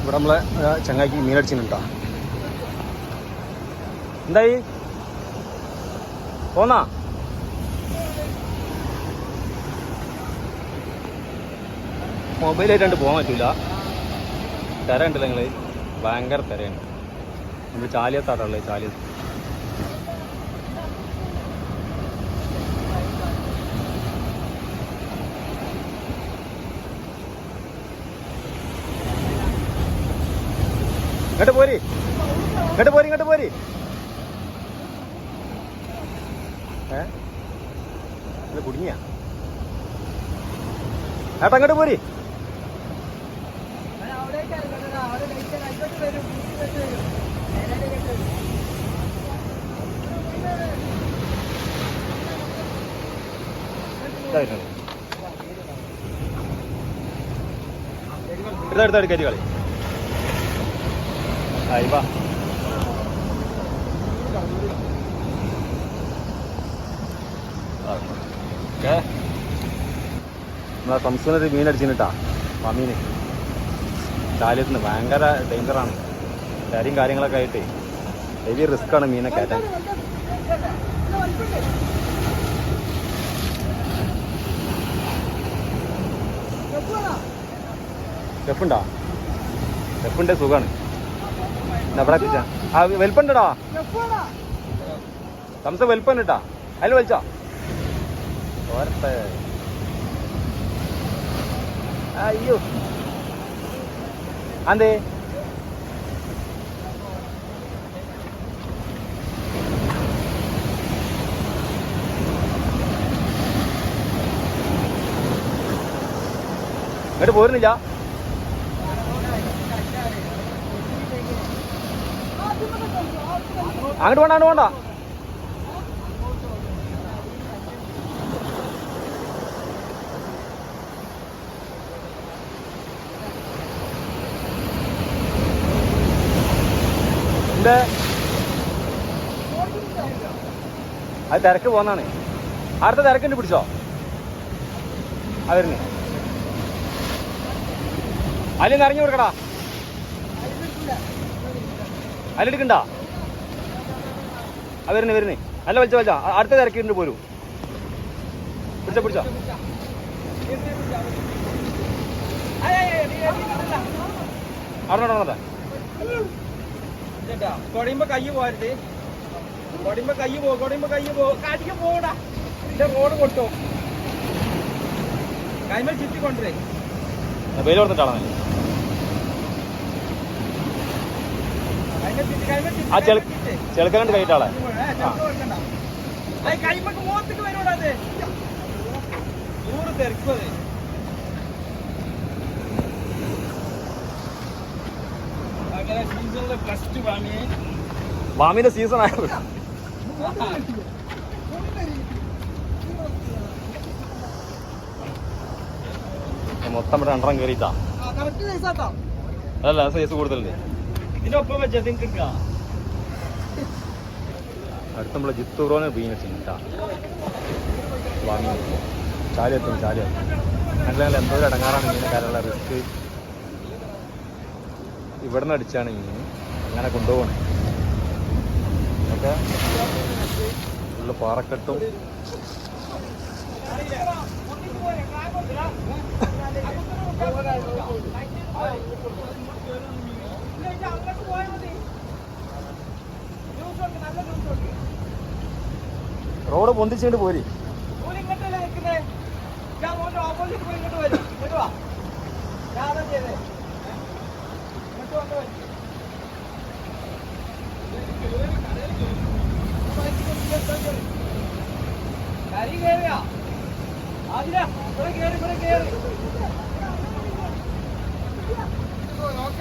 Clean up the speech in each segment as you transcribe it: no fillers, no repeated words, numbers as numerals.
ഇവിടെ നമ്മളെ ചങ്ങായിക്ക് മീനടിച്ചിട്ടുണ്ടാ. എന്തായി പോന്നാ? മൊബൈലായിട്ടാണ്ട് പോകാൻ പറ്റൂല. തിര ഉണ്ടല്ലോ നിങ്ങൾ, ഭയങ്കര തിരയാണ്. നമ്മൾ ചാലിയത്താട്ടുള്ളത്, ചാലിയത്ത്. ഇങ്ങോട്ട് പോരി, ഇങ്ങോട്ട് പോരി, ഇങ്ങോട്ട് പോരി. ഇത് കുടുങ്ങിയ ഏട്ടാ, ഇങ്ങോട്ട് പോരി. എടുത്തെടുത്ത് കയറ്റി കളി. വാ, നമ്മളെ സംസ്ഥാനത്ത് മീനടിച്ചിട്ടാ. മീന് ചാലിയത്തിന് ഭയങ്കര ഡേഞ്ചറാണ്. കരിയും കാര്യങ്ങളൊക്കെ ആയിട്ട് ഹെവി റിസ്ക്കാണ് മീനെ കയറ്റാൻ. സ്റ്റെപ്പുണ്ടോ? സ്റ്റെപ്പുണ്ട്, സുഖമാണ്. എവിടെ എത്തിച്ചാ? ആ വലിപ്പുണ്ടടാ, സംസ വലിപ്പം ഇട്ടാ. അതിൽ വലിച്ചോ ഓരത്തെ. അയ്യോ, അന്തേ ഇങ്ങോട്ട് പോരുന്നില്ല? അങ്ങോട്ട് വേണ്ട, അങ്ങോട്ട് വേണ്ട. അത് തിരക്ക് പോന്നാണ്. അടുത്ത തിരക്കിൻ്റെ പിടിച്ചോ അവരിന്. അതിൽ ഇറങ്ങി കൊടുക്കടാ. അതിലെടുക്കണ്ട. അവരിന് വരുന്നേ. അല്ല വലിച്ചോ, വലിച്ചോ. അടുത്ത തിരക്കിട്ട് പോരൂ. പിടിച്ചോ, പിടിച്ചോ. അവിടെ നടന്നതാ. കൊടയുമ്പോ കൈ പോരുത്. കൊടയുമ്പോ കൈ കാട്ടിക്ക് പോടാ. എന്റെ റോഡ് കൊട്ടോ കൈമ ചുറ്റിക്കൊണ്ടേ വെയിൽ കൊടുത്തിട്ടാണോ? ആ ചെളുക്കണ്ട് കൈയിട്ടാളെ കൈമക്ക് മുഖത്തേക്ക് വരൂടാതെ നൂറ് തിരക്കുന്നത്. വാമിന്റെ സീസൺ ആയ മൊത്തം ഇവിടെ രണ്ടെണ്ണം കയറിയിട്ടാ. അതല്ല സൈസ് കൂടുതലുണ്ട്. ഇതിനൊപ്പം വെച്ചാ അടുത്ത നമ്മളെ ജിത്തൂറോനെ ബീൻ വെച്ചിട്ടാ വാങ്ങി ചാലിയെത്തും. അല്ലെങ്കിൽ എന്തോ ഒരു ഇടങ്ങാറാണ് മീനക്കാരുള്ള റിസ്ക്. ഇവിടെ നിന്ന് അടിച്ചാണ് മീൻ അങ്ങനെ കൊണ്ടുപോകണേ. ഒക്കെ ഫുള്ള് പാറക്കെട്ടും. റോഡ് പൊന്തിച്ചിട്ട് പോരി.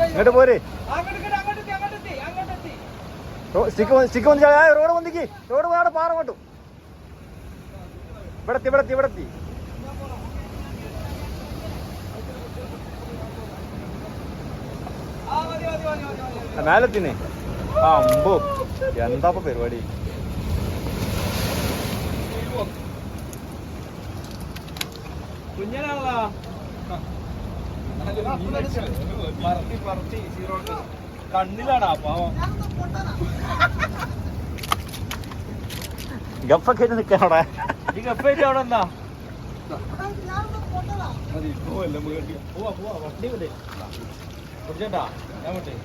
ഇങ്ങോട്ട് പോര്. സ്റ്റിക്ക് വന്ന് റോഡ് വന്നിക്ക്. റോഡ് വേണം പാറ കൊട്ടും. ഇവിടെത്തി മേലെത്തിനെ. ആ അമ്പോ, എന്താ പരിപാടി. കുഞ്ഞനാണല്ലോ കണ്ണിലാടാ പാവം ഗപ്പൊക്കെ നിൽക്കാനോടെ ഈ ഗപ്പായിട്ട് അവിടെ എന്താ വണ്ടി വിട്ടേ കുടിച്ചേട്ടാ ഞാൻ വിട്ടേ